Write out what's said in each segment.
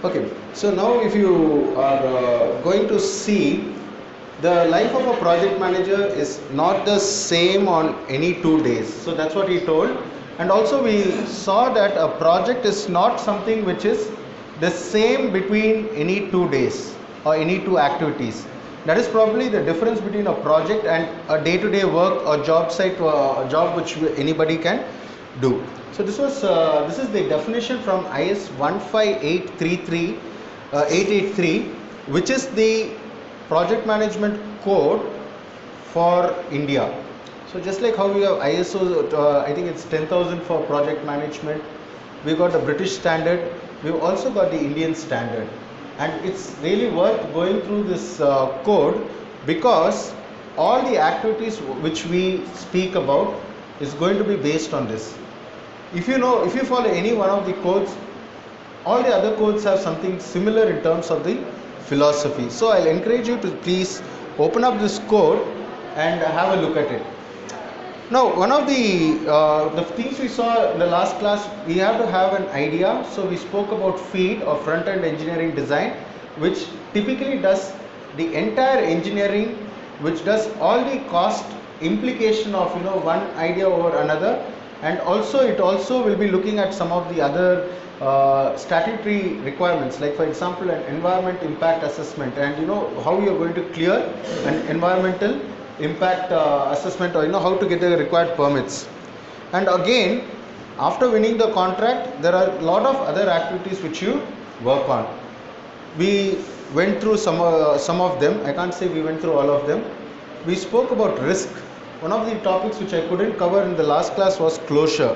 Okay, so now if you are going to see, the life of a project manager is not the same on any 2 days. So that's what he told. And also we saw that a project is not something which is the same between any 2 days or any two activities. That is probably the difference between a project and a day-to-day work or job site, job which anybody can do. So this is the definition from IS 15833 883, which is the project management code for India. So just like how we have ISO, I think it's 10,000 for project management. We've got the British standard. We've also got the Indian standard, and it's really worth going through this code, because all the activities which we speak about is going to be based on this. If you follow any one of the codes, all the other codes have something similar in terms of the philosophy. So I'll encourage you to please open up this code and have a look at it. Now, one of the things we saw in the last class, we have to have an idea. So we spoke about FEED, or front-end engineering design, which typically does the entire engineering, which does all the cost implication of one idea over another, and also it also will be looking at some of the other statutory requirements, like for example an environment impact assessment, and how you are going to clear an environmental impact assessment, or how to get the required permits. And again, after winning the contract, there are a lot of other activities which you work on. We went through some of them. I can't say we went through all of them. We spoke about risk. One of the topics which I couldn't cover in the last class was closure.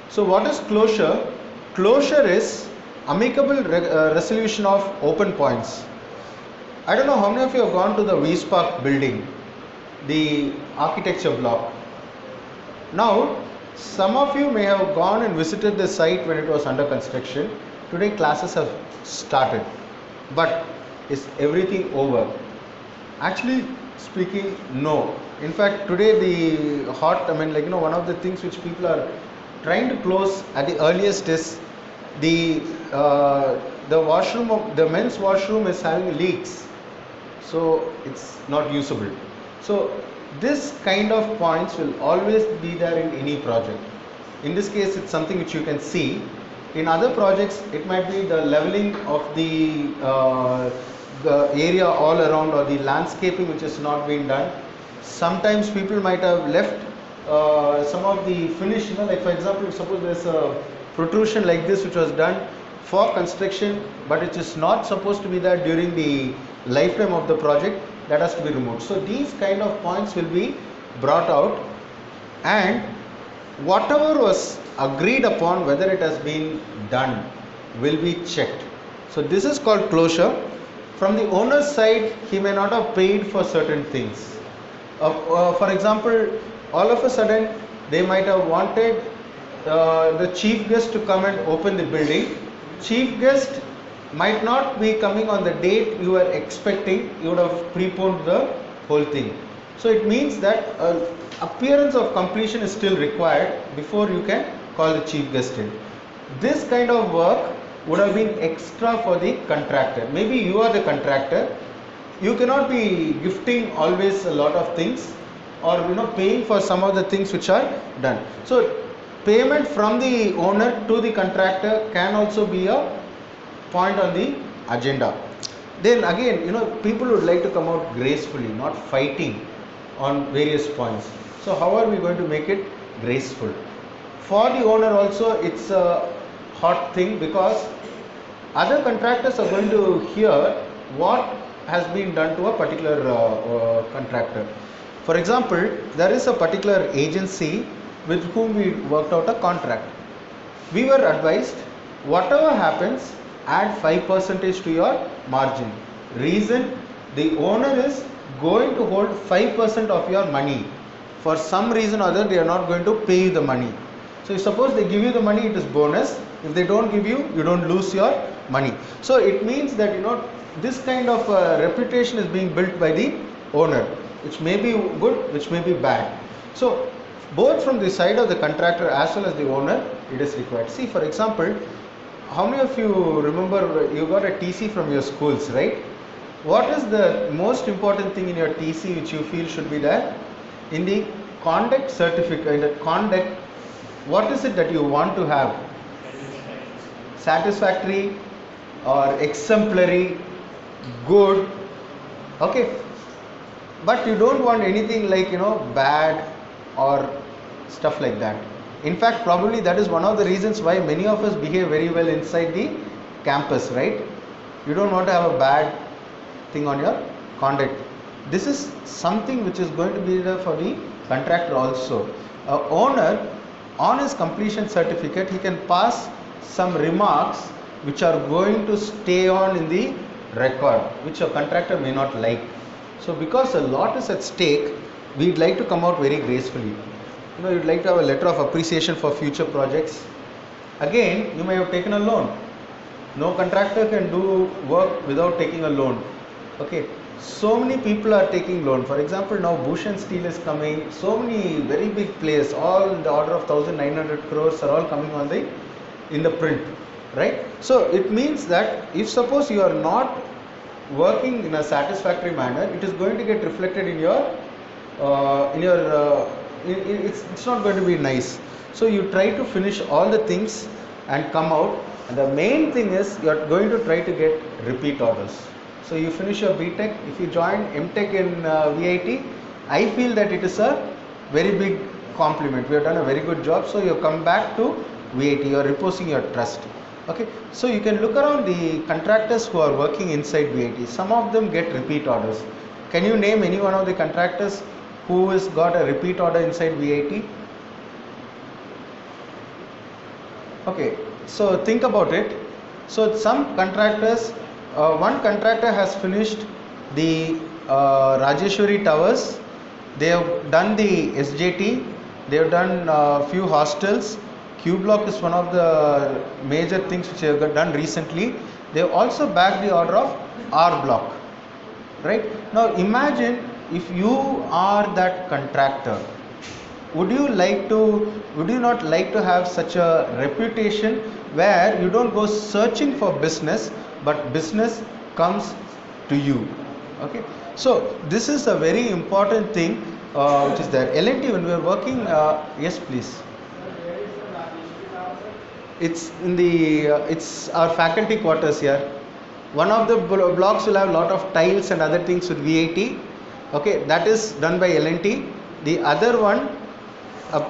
So what is closure? Closure is amicable resolution of open points. I don't know how many of you have gone to the VSpark building, the architecture block. Now, some of you may have gone and visited the site when it was under construction. Today classes have started, but is everything over? Actually speaking, no. In fact, today one of the things which people are trying to close at the earliest is the washroom, the men's washroom is having leaks, so it's not usable. So this kind of points will always be there in any project. In this case, it's something which you can see. In other projects, it might be the leveling of the area all around, or the landscaping which has not been done. Sometimes people might have left some of the finish, like for example, suppose there's a protrusion like this which was done for construction, but it is not supposed to be there during the lifetime of the project. That has to be removed. So these kind of points will be brought out, and whatever was agreed upon, whether it has been done, will be checked. So this is called closure. From the owner's side, he may not have paid for certain things. For example, all of a sudden they might have wanted the chief guest to come and open the building. Chief guest might not be coming on the date you were expecting. You would have preponed the whole thing. So it means that appearance of completion is still required before you can call the chief guest in. This kind of work would have been extra for the contractor. Maybe you are the contractor. You cannot be gifting always a lot of things, or paying for some of the things which are done. So payment from the owner to the contractor can also be a point on the agenda. Then again, people would like to come out gracefully, not fighting on various points. So how are we going to make it graceful? For the owner also, it's a hot thing, because other contractors are going to hear what has been done to a particular contractor. For example, there is a particular agency with whom we worked out a contract. We were advised, whatever happens, add 5% to your margin. Reason, the owner is going to hold 5% of your money. For some reason or other, they are not going to pay you the money. So suppose they give you the money, it is bonus. If they don't give you, you don't lose your money. So it means that this kind of reputation is being built by the owner, which may be good, which may be bad. So both from the side of the contractor as well as the owner, it is required. See, for example, how many of you remember you got a TC from your schools, right? What is the most important thing in your TC which you feel should be there? In the conduct certificate, in the conduct, what is it that you want to have? Satisfactory or exemplary, good, okay? But you don't want anything like, bad or stuff like that. In fact, probably that is one of the reasons why many of us behave very well inside the campus, right? You don't want to have a bad thing on your conduct. This is something which is going to be there for the contractor also. A owner, on his completion certificate, he can pass some remarks which are going to stay on in the record, which a contractor may not like. So because a lot is at stake, we'd like to come out very gracefully. You'd like to have a letter of appreciation for future projects. Again, you may have taken a loan. No contractor can do work without taking a loan. Okay, so many people are taking loan. For example, now Bhushan Steel is coming. So many very big players, all in the order of 1,900 crores are all coming on in the print, right? So it means that if suppose you are not working in a satisfactory manner, it is going to get reflected in your it's not going to be nice. So you try to finish all the things and come out, and the main thing is you are going to try to get repeat orders. So you finish your BTech, if you join MTech in VIT, I feel that it is a very big compliment. We have done a very good job. So you come back to VIT, you are reposing your trust. Okay, so you can look around the contractors who are working inside VIT. Some of them get repeat orders. Can you name any one of the contractors who has got a repeat order inside VIT? Okay, so think about it. So some contractors, one contractor has finished the Rajeshwari Towers. They have done the SJT. They have done a few hostels. Q Block is one of the major things which they have done recently. They have also bagged the order of R Block. Right? Now imagine if you are that contractor, would you not like to have such a reputation where you don't go searching for business, but business comes to you? Okay, so this is a very important thing which is there. L&T, when we are working, yes please. It's in the it's our faculty quarters here. One of the blocks will have a lot of tiles and other things with VIT. Okay, that is done by L&T. The other one, a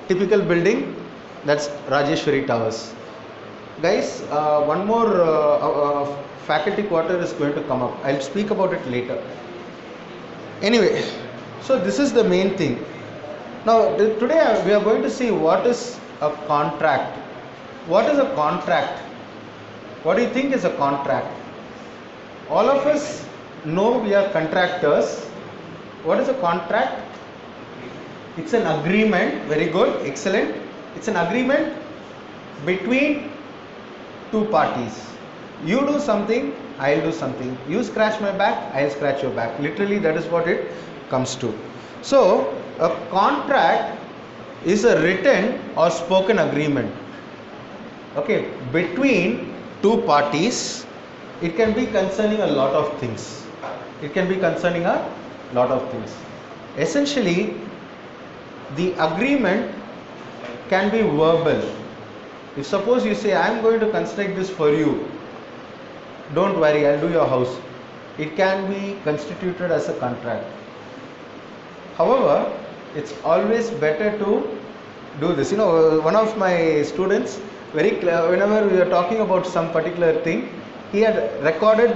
typical building, that's Rajeshwari Towers. Guys, one more faculty quarter is going to come up. I'll speak about it later. Anyway, so this is the main thing. Now today we are going to see what is a contract. What is a contract? What do you think is a contract? All of us know we are contractors. What is a contract? It's an agreement. Very good, excellent. It's an agreement between two parties. You do something, I'll do something. You scratch my back, I'll scratch your back. Literally, that is what it comes to. So, a contract is a written or spoken agreement. Okay, between two parties. It can be concerning a lot of things. Essentially, the agreement can be verbal. If suppose you say, I am going to construct this for you, don't worry, I'll do your house. It can be constituted as a contract. However, it's always better to do this. One of my students, whenever we are talking about some particular thing, he had recorded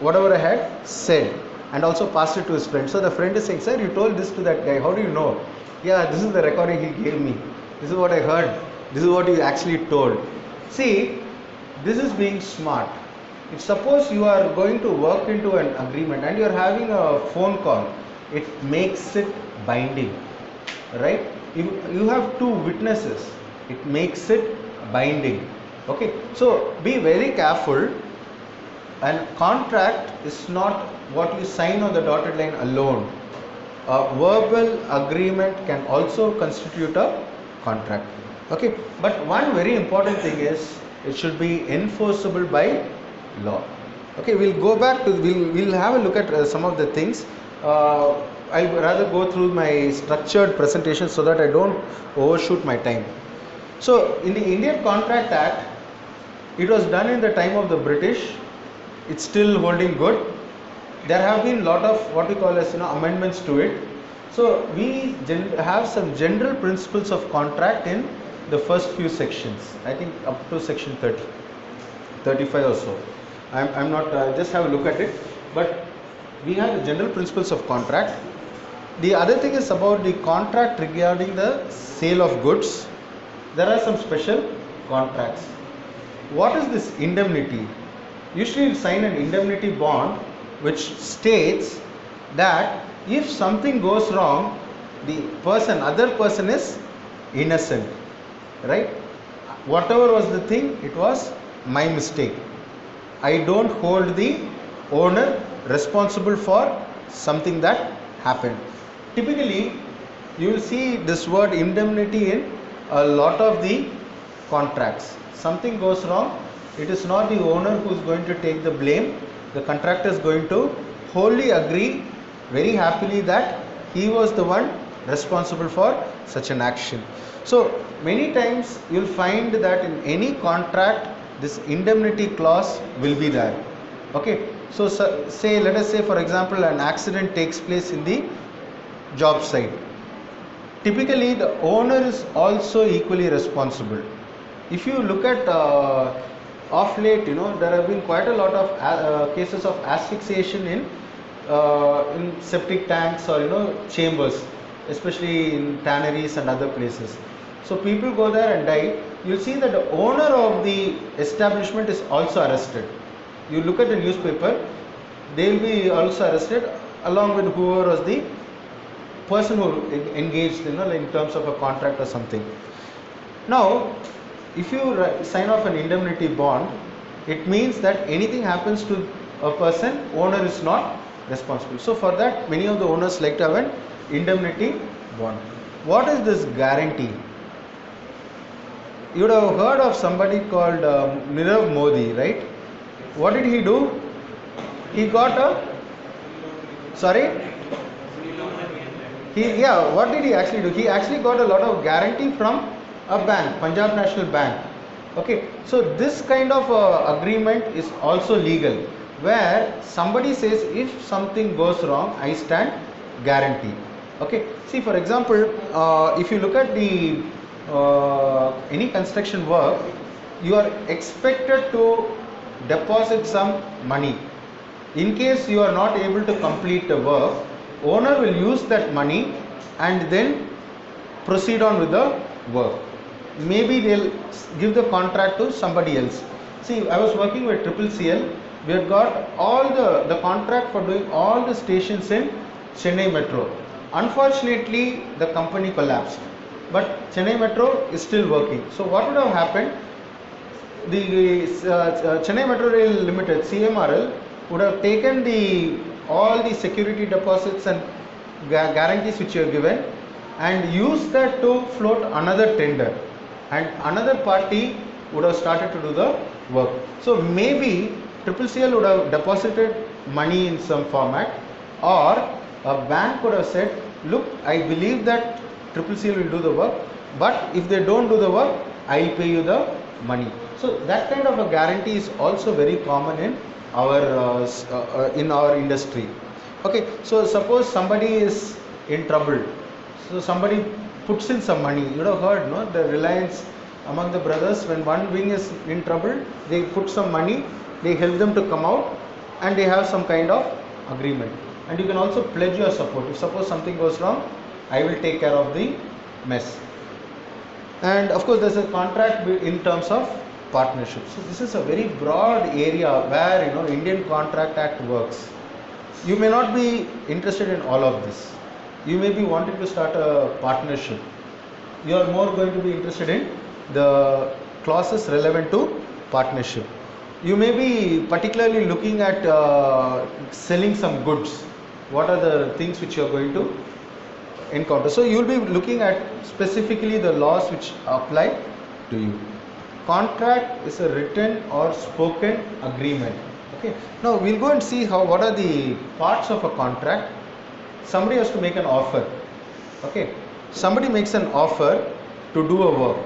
whatever I had said and also passed it to his friend. So the friend is saying, sir, you told this to that guy, how do you know? Yeah, this is the recording he gave me. This is what I heard. This is what he actually told. See, this is being smart. If suppose you are going to work into an agreement and you are having a phone call, it makes it binding. Right? You have two witnesses. It makes it binding. Okay, so be very careful. And contract is not what you sign on the dotted line alone. A verbal agreement can also constitute a contract. Okay, but one very important thing is it should be enforceable by law. Okay, we'll go back to we'll have a look at some of the things. I'll rather go through my structured presentation so that I don't overshoot my time. So in the Indian Contract Act, it was done in the time of the British. It's still holding good. There have been lot of what we call as amendments to it. So we have some general principles of contract in the first few sections. I think up to section 30, 35 or so. I'm not just have a look at it. But we have the general principles of contract. The other thing is about the contract regarding the sale of goods. There are some special contracts. What is this indemnity? Usually you sign an indemnity bond which states that if something goes wrong, the other person is innocent, right? Whatever was the thing, it was my mistake. I don't hold the owner responsible for something that happened. Typically, you will see this word indemnity in a lot of the contracts. Something goes wrong, it is not the owner who is going to take the blame. The contractor is going to wholly agree very happily that he was the one responsible for such an action. So many times you will find that in any contract this indemnity clause will be there. Okay, so let us say for example an accident takes place in the job site. Typically the owner is also equally responsible. If you look at of late, there have been quite a lot of cases of asphyxiation in septic tanks or chambers, especially in tanneries and other places. So people go there and die. You'll see that the owner of the establishment is also arrested. You look at the newspaper, they will be also arrested along with whoever was the person who engaged in terms of a contract or something. Now, if you sign off an indemnity bond, it means that anything happens to a person, owner is not responsible. So for that, many of the owners like to have an indemnity bond. What is this guarantee? You would have heard of somebody called Nirav Modi, right? What did he do? He got a... Sorry? What did he actually do? He actually got a lot of guarantee from a bank, Punjab National Bank. Okay, so this kind of agreement is also legal, where somebody says if something goes wrong, I stand guarantee. Okay, see for example, if you look at the any construction work, you are expected to deposit some money. In case you are not able to complete the work, owner will use that money and then proceed on with the work. Maybe they'll give the contract to somebody else. See, I was working with CCCL. We have got all the contract for doing all the stations in Chennai Metro. Unfortunately, the company collapsed, but Chennai Metro is still working. So what would have happened? The Chennai Metro Rail Limited, CMRL, would have taken all the security deposits and guarantees which you have given and used that to float another tender, and another party would have started to do the work. So maybe CCCL would have deposited money in some format, or a bank would have said, look, I believe that CCCL will do the work, but if they don't do the work, I will pay you the money. So that kind of a guarantee is also very common in our industry. Okay, so suppose somebody is in trouble, so somebody puts in some money. You would have heard, no? The Reliance among the brothers, when one wing is in trouble, they put some money, they help them to come out, and they have some kind of agreement. And you can also pledge your support. If suppose something goes wrong, I will take care of the mess. And of course, there's a contract in terms of partnership. So this is a very broad area where Indian Contract Act works. You may not be interested in all of this. You may be wanting to start a partnership. You are more going to be interested in the clauses relevant to partnership. You may be particularly looking at selling some goods. What are the things which you are going to encounter. So you will be looking at specifically the laws which apply to you. Contract is a written or spoken agreement. Okay. Now we'll go and see what are the parts of a contract. Somebody has to make an offer. Okay. Somebody makes an offer to do a work.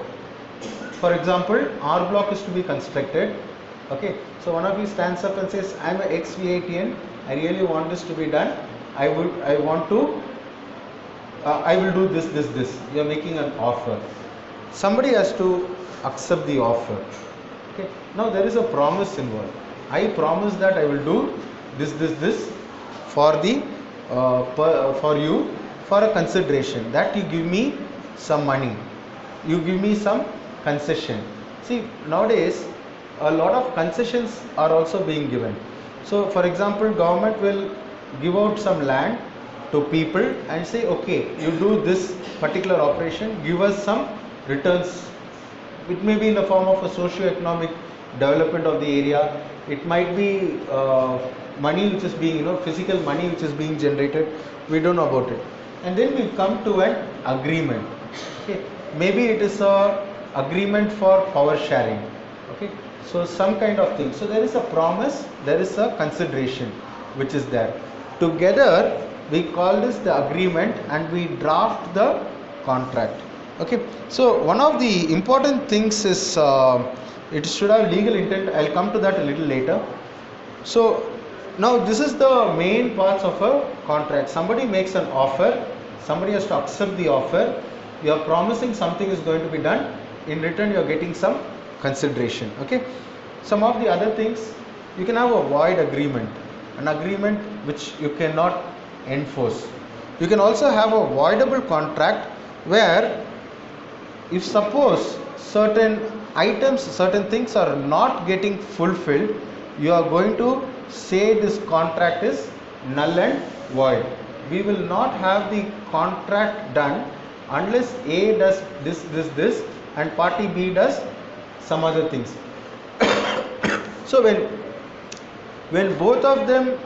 For example, our block is to be constructed. Okay. So one of you stands up and says, I am a ex-VITian. I really want this to be done. I will do this. You are making an offer. Somebody has to accept the offer. Okay. Now there is a promise involved. I promise that I will do this for for you for a consideration, that you give me some money, you give me some concession. See, nowadays a lot of concessions are also being given. So for example, government will give out some land to people and say, okay, you do this particular operation, give us some returns. It may be in the form of a socio-economic development of the area. It might be money which is being, physical money which is being generated. We don't know about it. And then we come to an agreement. Okay. Maybe it is a agreement for power sharing. Okay. So some kind of thing. So there is a promise, there is a consideration which is there. Together we call this the agreement and we draft the contract. Okay. So one of the important things is it should have legal intent. I'll come to that a little later. So now this is the main parts of a contract. Somebody makes an offer, somebody has to accept the offer. You are promising something is going to be done. In return you are getting some consideration. Okay. Some of the other things, you can have a void agreement, an agreement which you cannot enforce. You can also have a voidable contract where if suppose certain items, certain things are not getting fulfilled, you are going to say this contract is null and void. We will not have the contract done unless A does this and party B does some other things. So when both of them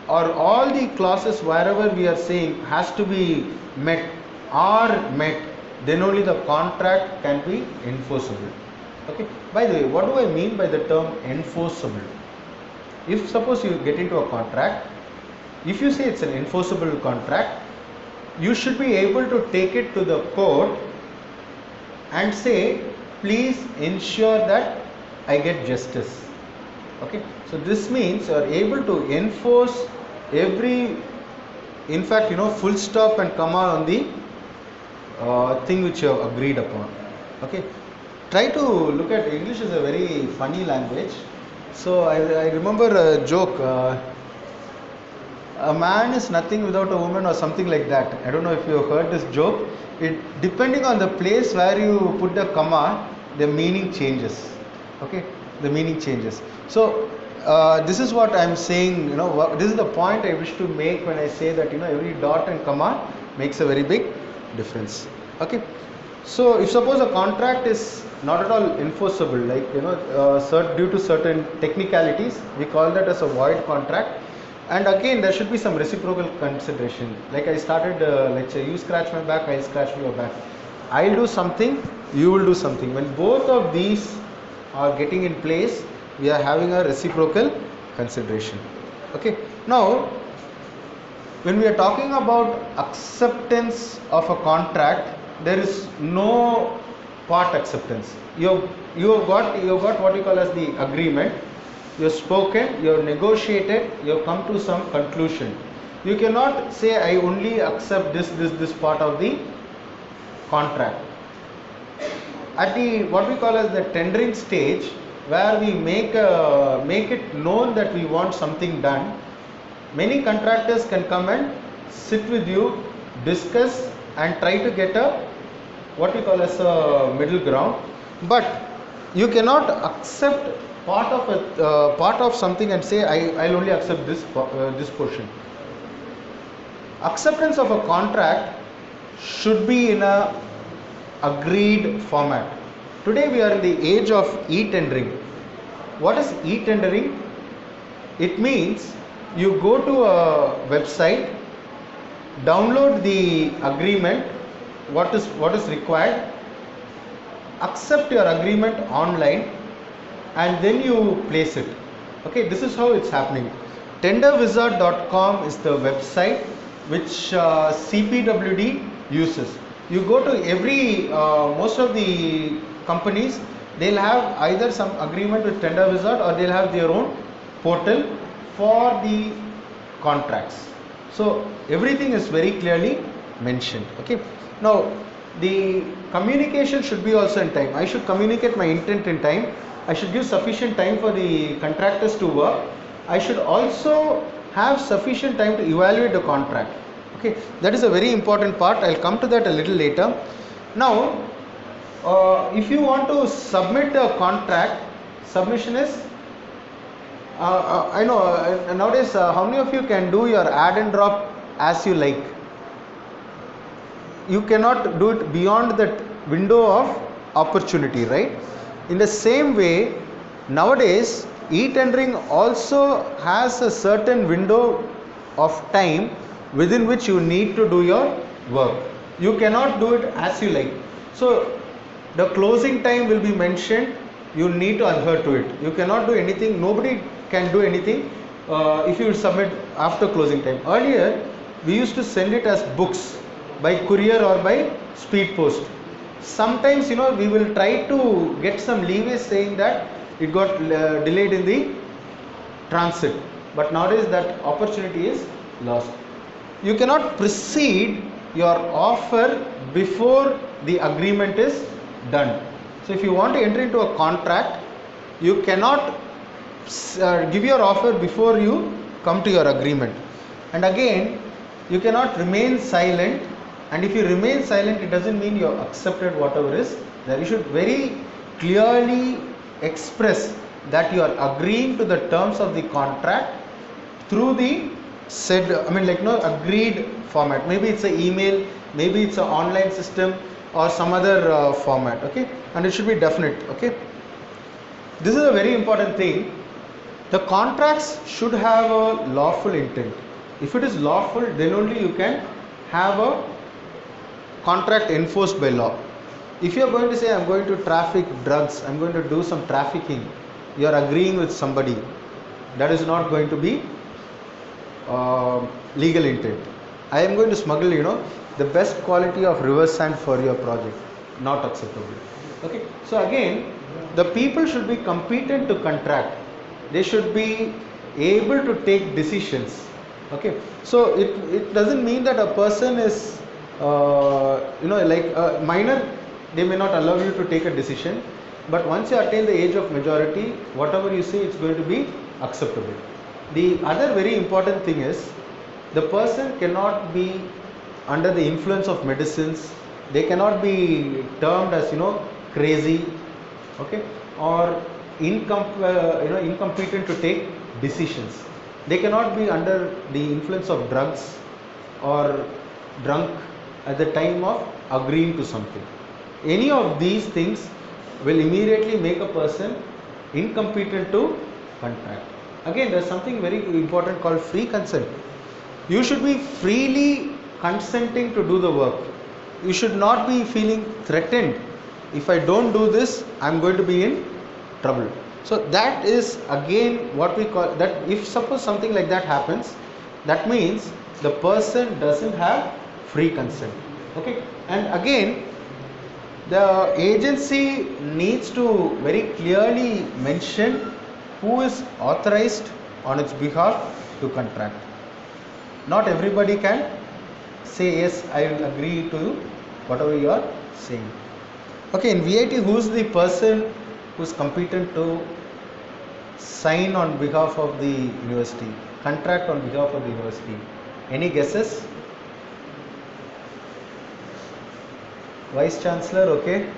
or all the clauses wherever we are saying has to be met are met, then only the contract can be enforceable. Okay. By the way, what do I mean by the term enforceable? If suppose you get into a contract, if you say it's an enforceable contract, you should be able to take it to the court and say, please ensure that I get justice. Okay. So this means you are able to enforce every, in fact, full stop and comma on the thing which you have agreed upon. Okay. Try to look at English is a very funny language. So I remember a joke. A man is nothing without a woman or something like that. I don't know if you have heard this joke. Depending on the place where you put the comma, the meaning changes. Okay, the meaning changes. So this is what I am saying. This is the point I wish to make when I say that every dot and comma makes a very big difference. Okay. So if suppose a contract is not at all enforceable, like due to certain technicalities, we call that as a void contract. And again, there should be some reciprocal consideration. Like I started lecture, you scratch my back, I'll scratch your back. I'll do something, you will do something. When both of these are getting in place, we are having a reciprocal consideration. Okay. Now, when we are talking about acceptance of a contract, there is no part acceptance. You have got what you call as the agreement. You have spoken, you have negotiated, you have come to some conclusion. You cannot say I only accept this part of the contract. At the what we call as the tendering stage, where we make it known that we want something done, many contractors can come and sit with you, discuss and try to get a what we call as a middle ground. But you cannot accept part of something and say I'll only accept this portion. Acceptance of a contract should be in a agreed format. Today we are in the age of e-tendering. What is e-tendering? It means you go to a website, download the agreement, what is required, accept your agreement online, and then you place it. Okay, this is how it's happening. Tenderwizard.com is the website which CPWD uses. You go to every most of the companies, they'll have either some agreement with Tenderwizard or they'll have their own portal for the contracts. So everything is very clearly mentioned. Okay, now the communication should be also in time. I should communicate my intent in time. I should give sufficient time for the contractors to work. I should also have sufficient time to evaluate the contract. Okay, that is a very important part. I'll come to that a little later. Now, if you want to submit a contract, submission is I know nowadays how many of you can do your add and drop as you like? You cannot do it beyond that window of opportunity, right? In the same way, nowadays e-tendering also has a certain window of time within which you need to do your work. You cannot do it as you like. So the closing time will be mentioned. You need to adhere to it. You cannot do anything. Nobody can do anything if you submit after closing time. Earlier, we used to send it as books by courier or by speed post. Sometimes, we will try to get some leeway saying that it got delayed in the transit. But nowadays that opportunity is lost. You cannot precede your offer before the agreement is done. So if you want to enter into a contract, you cannot give your offer before you come to your agreement. And again, you cannot remain silent. And if you remain silent, it doesn't mean you have accepted whatever is there. You should very clearly express that you are agreeing to the terms of the contract through the said, agreed format. Maybe it's an email, maybe it's an online system or some other format. Okay, and it should be definite. Okay, this is a very important thing. The contracts should have a lawful intent. If it is lawful, then only you can have a contract enforced by law. If you are going to say, I'm going to traffic drugs, I'm going to do some trafficking, you are agreeing with somebody, that is not going to be legal intent. I am going to smuggle, the best quality of river sand for your project, not acceptable. Okay, so again, the people should be competent to contract. They should be able to take decisions. Okay, so it doesn't mean that a person is like a minor, they may not allow you to take a decision, but once you attain the age of majority, whatever you say, it's going to be acceptable. The other very important thing is, the person cannot be under the influence of medicines. They cannot be termed as crazy, okay, or incompetent to take decisions. They cannot be under the influence of drugs or drunk at the time of agreeing to something. Any of these things will immediately make a person incompetent to contract. Again, there is something very important called free consent. You should be freely consenting to do the work. You should not be feeling threatened. If I don't do this, I am going to be in trouble. So that is again what we call that. If suppose something like that happens, that means the person doesn't have free consent. Okay, and again, the agency needs to very clearly mention who is authorized on its behalf to contract. Not everybody can say, yes, I will agree to whatever you are saying. Okay, in VIT, who is the person who is competent to sign on behalf of the university, contract on behalf of the university? Any guesses? Vice Chancellor, okay.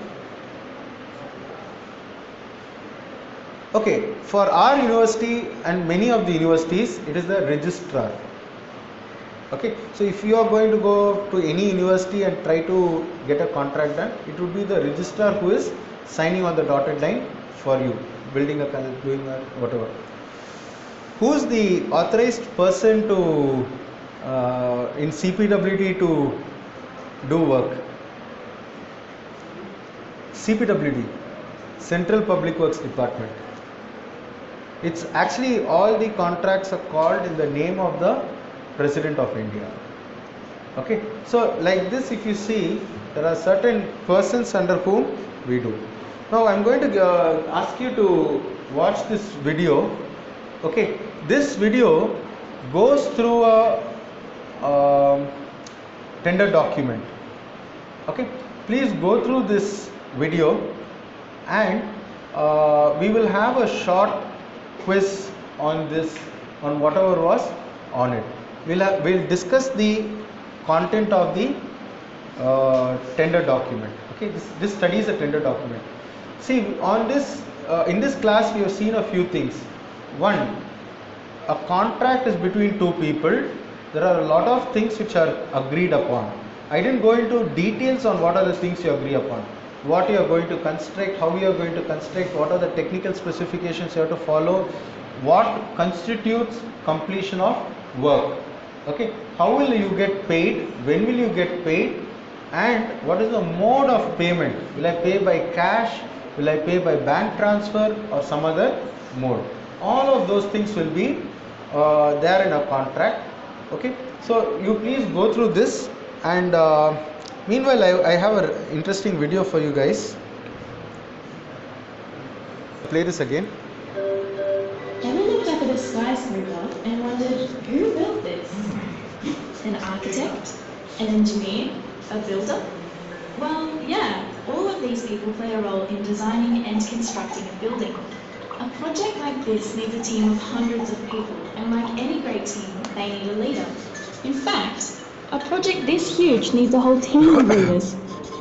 Okay, for our university and many of the universities, it is the registrar. Okay, so if you are going to go to any university and try to get a contract done, it would be the registrar who is signing on the dotted line for you, building a doing a whatever. Who is the authorized person to in CPWD to do work? CPWD, Central Public Works Department. It's actually all the contracts are called in the name of the President of India. Okay, so like this, if you see, there are certain persons under whom we do. Now I'm going to ask you to watch this video. Okay, this video goes through a tender document. Okay, please go through this video, and we will have a short quiz on this, on whatever was on it. We'll discuss the content of the tender document. Okay, this study is a tender document. See, on this in this class we have seen a few things. One, a contract is between two people. There are a lot of things which are agreed upon. I didn't go into details on what are the things you agree upon, what you are going to construct, how you are going to construct, what are the technical specifications you have to follow, what constitutes completion of work. Okay, how will you get paid, when will you get paid, and what is the mode of payment? Will I pay by cash, will I pay by bank transfer, or some other mode? All of those things will be there in a contract. Okay, so you please go through this, and meanwhile I have an interesting video for you guys. Play this again. Ever looked up at a skyscraper and wondered, who built this? An architect? An engineer? A builder? Well, yeah, all of these people play a role in designing and constructing a building. A project like this needs a team of hundreds of people, and like any great team, they need a leader. In fact, a project this huge needs a whole team of leaders.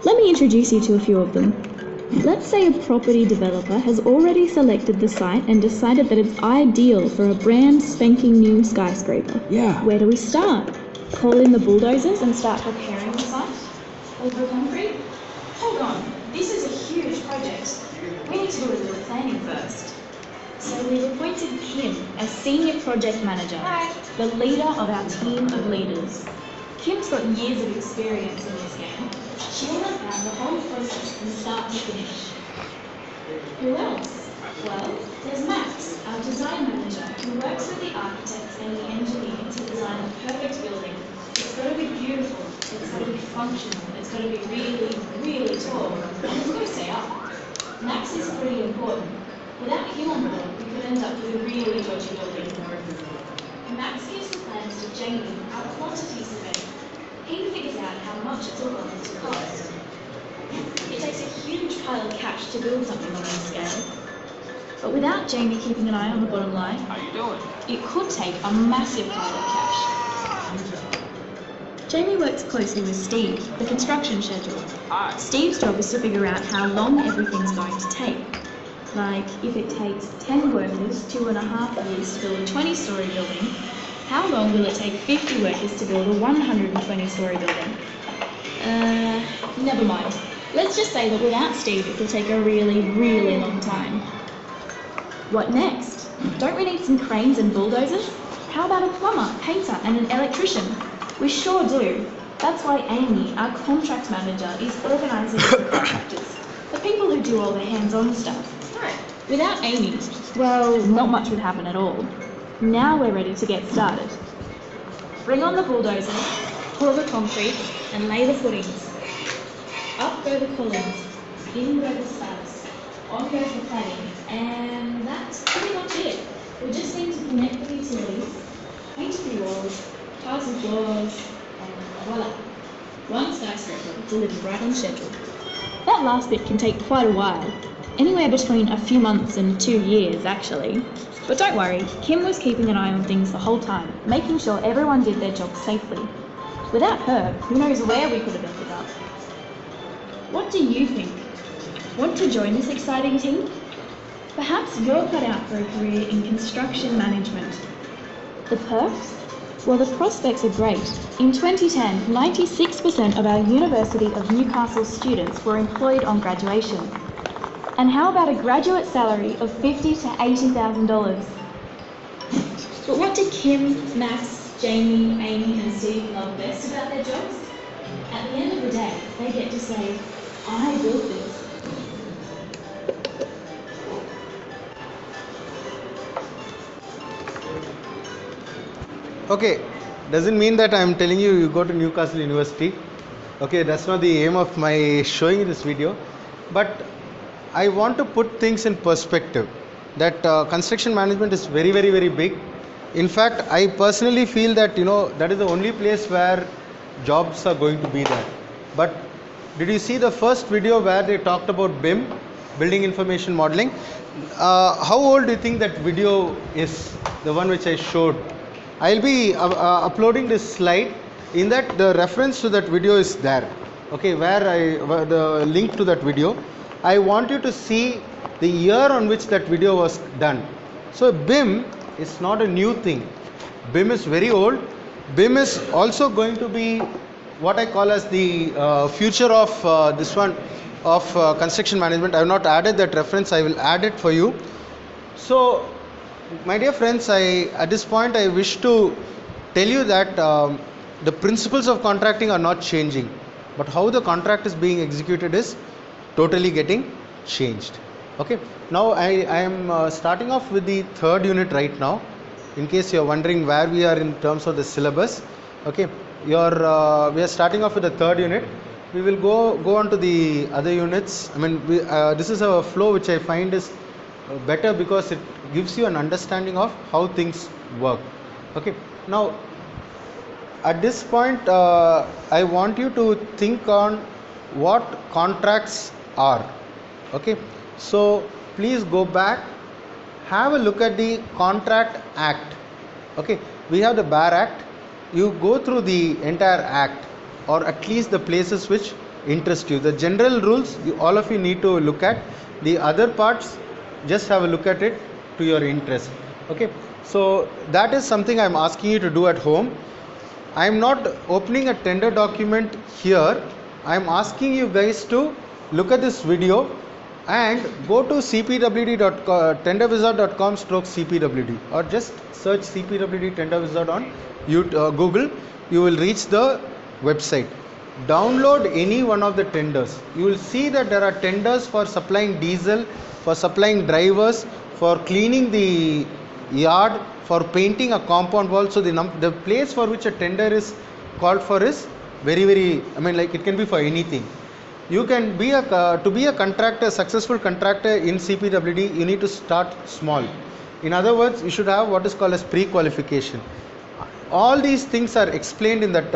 Let me introduce you to a few of them. Let's say a property developer has already selected the site and decided that it's ideal for a brand spanking new skyscraper. Yeah. Where do we start? Call in the bulldozers and start preparing the site? Or the concrete? Hold on, this is a huge project. We need to do a little planning first. So we've appointed Kim as Senior Project Manager, the leader of our team of leaders. Kim's got years of experience in this game. She'll run down the whole process from start to finish. Who else? Well, there's Max, our design manager, who works with the architects and the engineer to design the perfect building. It's got to be beautiful, it's got to be functional, it's got to be really, really tall, and it's got to stay up. Max is pretty important. Without him on board, we could end up with a really dodgy building. Max gives the plans to Jamie, our quantity surveyor. He figures out how much it's all going to cost. It takes a huge pile of cash to build something on this scale. But without Jamie keeping an eye on the bottom line, it could take a massive pile of cash. Jamie works closely with Steve, the construction scheduler. Steve's job is to figure out how long everything's going to take. Like, if it takes 10 workers 2.5 years to build a 20-story building, how long will it take 50 workers to build a 120-story building? Never mind. Let's just say that without Steve it will take a really, really long time. What next? Don't we need some cranes and bulldozers? How about a plumber, painter and an electrician? We sure do. That's why Amy, our contract manager, is organising the contractors, the people who do all the hands-on stuff. Without Amy, well, not much would happen at all. Now we're ready to get started. Bring on the bulldozer, pour the concrete, and lay the footings. Up go the columns, in go the slabs, on goes the cladding, and that's pretty much it. We just need to connect the utilities, paint the walls, tile some floors, and voila. One skyscraper delivered right on schedule. That last bit can take quite a while. Anywhere between a few months and 2 years, actually. But don't worry, Kim was keeping an eye on things the whole time, making sure everyone did their job safely. Without her, who knows where we could have ended up. What do you think? Want to join this exciting team? Perhaps you're cut out for a career in construction management. The perks? Well, the prospects are great. In 2010, 96% of our University of Newcastle students were employed on graduation. And how about a graduate salary of $50,000 to $80,000? But what did Kim, Max, Jamie, Amy and Steve love best about their jobs? At the end of the day, they get to say, I built this. Okay, doesn't mean that I'm telling you go to Newcastle University. Okay, that's not the aim of my showing this video. But I want to put things in perspective that construction management is very, very, very big. In fact, I personally feel that that is the only place where jobs are going to be there. But did you see the first video where they talked about BIM, building information modeling? How old do you think that video is? The one which I showed. I'll be uploading this slide. In that, the reference to that video is there. Okay, where the link to that video. I want you to see the year on which that video was done. So BIM is not a new thing. BIM is very old. BIM is also going to be what I call as the future of this one of construction management. I have not added that reference. I will add it for you. So, my dear friends, at this point I wish to tell you that the principles of contracting are not changing, but how the contract is being executed is totally getting changed. Okay, now I am starting off with the third unit right now, in case you are wondering where we are in terms of the syllabus. Okay, we are starting off with the third unit. We will go on to the other units. I mean, this is a flow which I find is better because it gives you an understanding of how things work. Okay, now at this point I want you to think on what contracts are. Okay, so please go back, have a look at the Contract Act. Okay, we have the BAR Act. You go through the entire act, or at least the places which interest you. The general rules all of you need to look at. The other parts, just have a look at it to your interest. Okay, so that is something I am asking you to do at home. I am not opening a tender document here. I am asking you guys to look at this video and go to cpwd.tenderwizard.com/cpwd, or just search cpwd tender wizard on Google. You will reach the website. Download any one of the tenders. You will see that there are tenders for supplying diesel, for supplying drivers, for cleaning the yard, for painting a compound wall. So the place for which a tender is called for is very, very, I mean, like, it can be for anything. You can be to be a contractor, successful contractor in CPWD, you need to start small. In other words, you should have what is called as pre-qualification. All these things are explained in that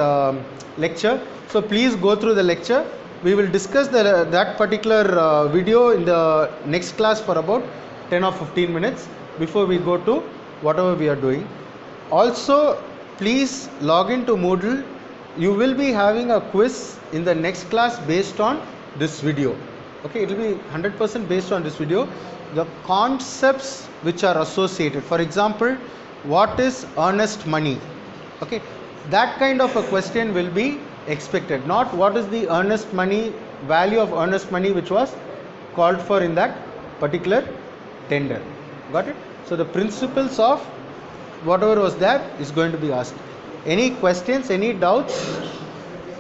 lecture. So please go through the lecture. We will discuss that particular video in the next class for about 10 or 15 minutes before we go to whatever we are doing. Also, please log into Moodle. You will be having a quiz in the next class based on this video. Okay, it will be 100% based on this video. The concepts which are associated, for example, what is earnest money? Okay, that kind of a question will be expected, not what is the earnest money, value of earnest money which was called for in that particular tender. Got it? So the principles of whatever was there is going to be asked. Any questions, any doubts?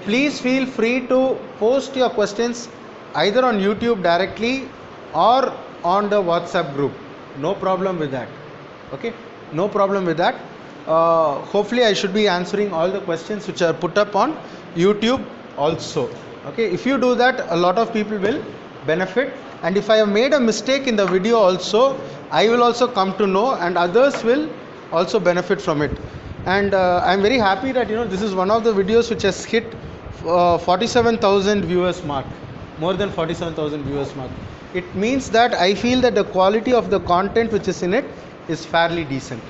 Please feel free to post your questions either on YouTube directly or on the WhatsApp group. No problem with that. Okay, no problem with that. Hopefully I should be answering all the questions which are put up on YouTube also. Okay, if you do that, a lot of people will benefit, and if I have made a mistake in the video also, I will also come to know, and others will also benefit from it. And I am very happy that this is one of the videos which has hit 47,000 viewers mark, more than 47,000 viewers mark. It means that I feel that the quality of the content which is in it is fairly decent.